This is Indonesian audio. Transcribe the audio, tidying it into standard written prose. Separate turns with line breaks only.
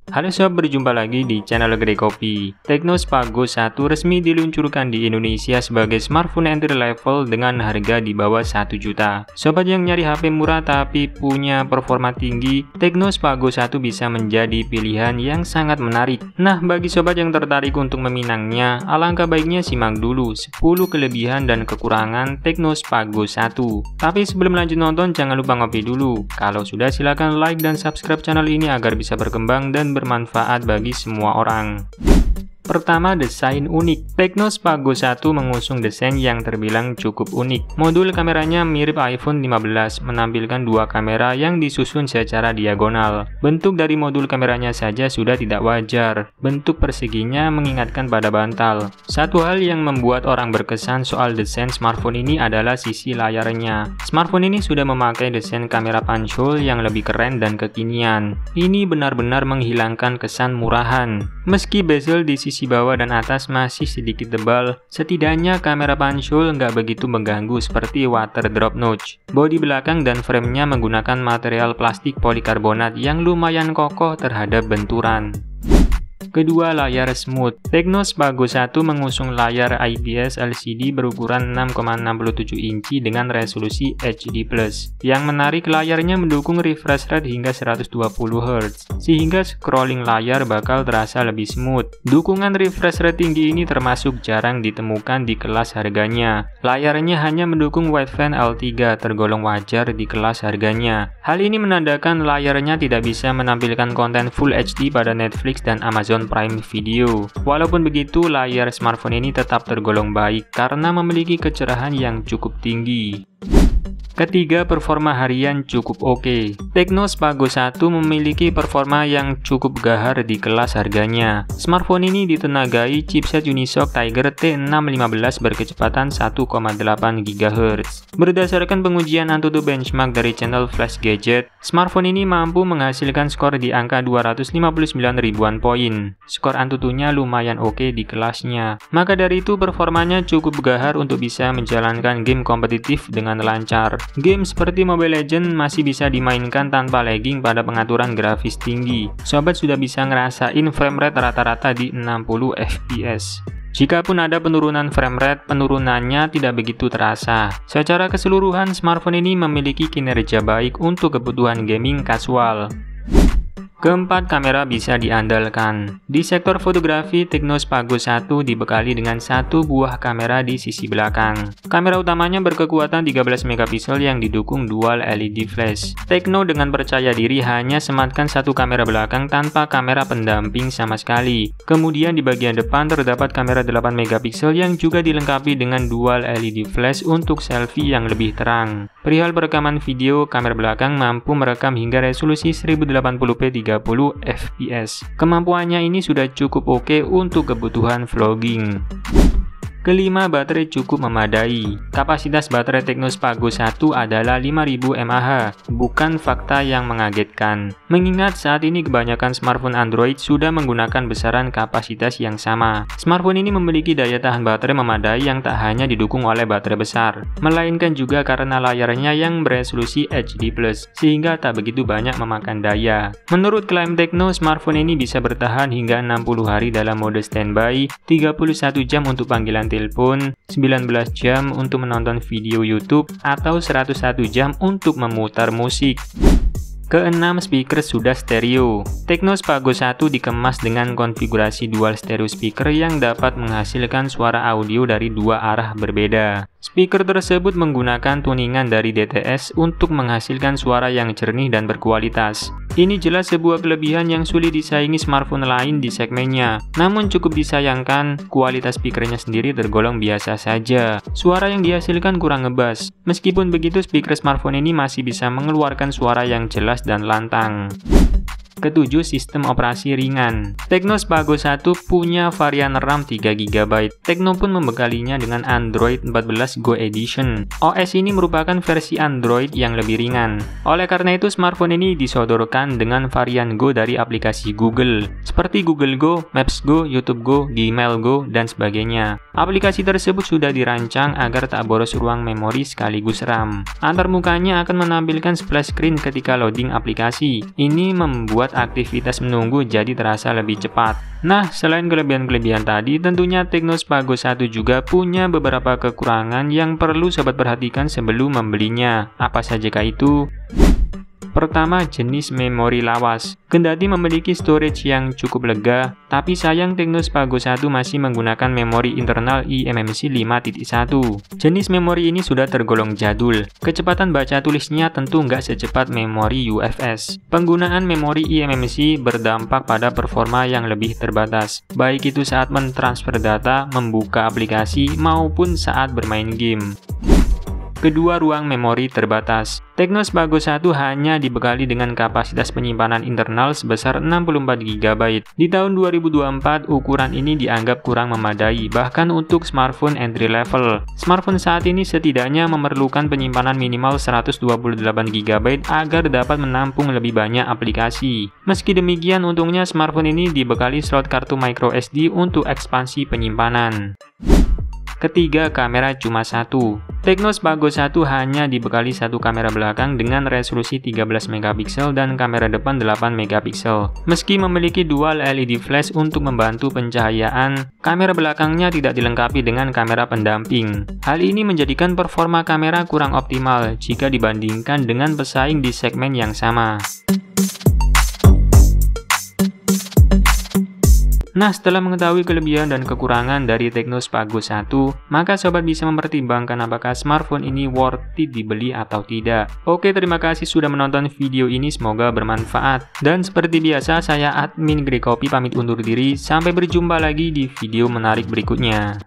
Halo sob, berjumpa lagi di channel Gede Kopi. Tecno Spago 1 resmi diluncurkan di Indonesia sebagai smartphone entry level dengan harga di bawah 1 juta. Sobat yang nyari HP murah tapi punya performa tinggi, Tecno Spago 1 bisa menjadi pilihan yang sangat menarik. Nah, bagi sobat yang tertarik untuk meminangnya, alangkah baiknya simak dulu 10 kelebihan dan kekurangan Tecno Spago 1. Tapi sebelum lanjut nonton, jangan lupa ngopi dulu. Kalau sudah, silakan like dan subscribe channel ini agar bisa berkembang dan bermanfaat bagi semua orang. Pertama, desain unik. Tecno Spago 1 mengusung desain yang terbilang cukup unik. Modul kameranya mirip iPhone 15, menampilkan dua kamera yang disusun secara diagonal. Bentuk dari modul kameranya saja sudah tidak wajar. Bentuk perseginya mengingatkan pada bantal. Satu hal yang membuat orang berkesan soal desain smartphone ini adalah sisi layarnya. Smartphone ini sudah memakai desain kamera punch-hole yang lebih keren dan kekinian. Ini benar-benar menghilangkan kesan murahan. Meski bezel di sisi bawah dan atas masih sedikit tebal, setidaknya kamera punch-hole nggak begitu mengganggu seperti water drop notch. Bodi belakang dan framenya menggunakan material plastik polikarbonat yang lumayan kokoh terhadap benturan. Kedua, layar smooth. Tecno Spago 1 mengusung layar IPS LCD berukuran 6,67 inci dengan resolusi HD+. Yang menarik, layarnya mendukung refresh rate hingga 120 Hz, sehingga scrolling layar bakal terasa lebih smooth. Dukungan refresh rate tinggi ini termasuk jarang ditemukan di kelas harganya. Layarnya hanya mendukung wideband L3, tergolong wajar di kelas harganya. Hal ini menandakan layarnya tidak bisa menampilkan konten Full HD pada Netflix dan Amazon Prime Video. Walaupun begitu, layar smartphone ini tetap tergolong baik karena memiliki kecerahan yang cukup tinggi. Ketiga, performa harian cukup oke. Tecno Spago 1 memiliki performa yang cukup gahar di kelas harganya. Smartphone ini ditenagai chipset Unisoc Tiger T615 berkecepatan 1,8 GHz. Berdasarkan pengujian Antutu benchmark dari channel Flash Gadget, smartphone ini mampu menghasilkan skor di angka 259 ribuan poin. Skor Antutunya lumayan oke di kelasnya. Maka dari itu, performanya cukup gahar untuk bisa menjalankan game kompetitif dengan lancar. Game seperti Mobile Legends masih bisa dimainkan tanpa lagging pada pengaturan grafis tinggi. Sobat sudah bisa ngerasain frame rate rata-rata di 60 fps. Jikapun ada penurunan frame rate, penurunannya tidak begitu terasa. Secara keseluruhan, smartphone ini memiliki kinerja baik untuk kebutuhan gaming kasual. Keempat, kamera bisa diandalkan. Di sektor fotografi, Tecno Spago 1 dibekali dengan satu buah kamera di sisi belakang. Kamera utamanya berkekuatan 13 megapiksel yang didukung dual LED flash. Tecno dengan percaya diri hanya sematkan satu kamera belakang tanpa kamera pendamping sama sekali. Kemudian di bagian depan terdapat kamera 8 megapiksel yang juga dilengkapi dengan dual LED flash untuk selfie yang lebih terang. Perihal perekaman video, kamera belakang mampu merekam hingga resolusi 1080p 30 fps. Kemampuannya ini sudah cukup oke untuk kebutuhan vlogging. Kelima, baterai cukup memadai. Kapasitas baterai Tecno Spago 1 adalah 5000 mAh, bukan fakta yang mengagetkan. Mengingat saat ini kebanyakan smartphone Android sudah menggunakan besaran kapasitas yang sama. Smartphone ini memiliki daya tahan baterai memadai yang tak hanya didukung oleh baterai besar, melainkan juga karena layarnya yang beresolusi HD+, sehingga tak begitu banyak memakan daya. Menurut klaim Tecno, smartphone ini bisa bertahan hingga 60 hari dalam mode standby, 31 jam untuk panggilan telepon, 19 jam untuk menonton video YouTube, atau 101 jam untuk memutar musik. Keenam, speaker sudah stereo. Tecno Spago 1 dikemas dengan konfigurasi dual stereo speaker yang dapat menghasilkan suara audio dari dua arah berbeda. Speaker tersebut menggunakan tuningan dari DTS untuk menghasilkan suara yang jernih dan berkualitas. Ini jelas sebuah kelebihan yang sulit disaingi smartphone lain di segmennya. Namun cukup disayangkan, kualitas speakernya sendiri tergolong biasa saja. Suara yang dihasilkan kurang ngebas. Meskipun begitu, speaker smartphone ini masih bisa mengeluarkan suara yang jelas dan lantang. Ketujuh, sistem operasi ringan. Tecno Spago 1 punya varian RAM 3GB. Tecno pun membekalinya dengan Android 14 Go Edition. OS ini merupakan versi Android yang lebih ringan. Oleh karena itu, smartphone ini disodorkan dengan varian Go dari aplikasi Google, seperti Google Go, Maps Go, YouTube Go, Gmail Go, dan sebagainya. Aplikasi tersebut sudah dirancang agar tak boros ruang memori sekaligus RAM. Antarmukanya akan menampilkan splash screen ketika loading aplikasi. Ini membuat membuat aktivitas menunggu jadi terasa lebih cepat. Nah, selain kelebihan-kelebihan tadi, tentunya Tecnospa Go 1 juga punya beberapa kekurangan yang perlu sobat perhatikan sebelum membelinya. Apa saja itu? Pertama, jenis memori lawas. Kendati memiliki storage yang cukup lega, tapi sayang Tecnospa Go 1 masih menggunakan memori internal eMMC 5.1. Jenis memori ini sudah tergolong jadul. Kecepatan baca tulisnya tentu nggak secepat memori UFS. Penggunaan memori eMMC berdampak pada performa yang lebih terbatas, baik itu saat mentransfer data, membuka aplikasi, maupun saat bermain game. Kedua, ruang memori terbatas. Tecnospa Go 1 hanya dibekali dengan kapasitas penyimpanan internal sebesar 64 GB. Di tahun 2024, ukuran ini dianggap kurang memadai, bahkan untuk smartphone entry level. Smartphone saat ini setidaknya memerlukan penyimpanan minimal 128 GB agar dapat menampung lebih banyak aplikasi. Meski demikian, untungnya smartphone ini dibekali slot kartu microSD untuk ekspansi penyimpanan. Ketiga, kamera cuma satu. Tecnospa Go 1 hanya dibekali satu kamera belakang dengan resolusi 13 MP dan kamera depan 8 MP. Meski memiliki dual LED flash untuk membantu pencahayaan, kamera belakangnya tidak dilengkapi dengan kamera pendamping. Hal ini menjadikan performa kamera kurang optimal jika dibandingkan dengan pesaing di segmen yang sama. Nah, setelah mengetahui kelebihan dan kekurangan dari Tecnospa Go 1, maka sobat bisa mempertimbangkan apakah smartphone ini worth it dibeli atau tidak. Oke, terima kasih sudah menonton video ini, semoga bermanfaat. Dan seperti biasa, saya admin Grey Copy pamit undur diri, sampai berjumpa lagi di video menarik berikutnya.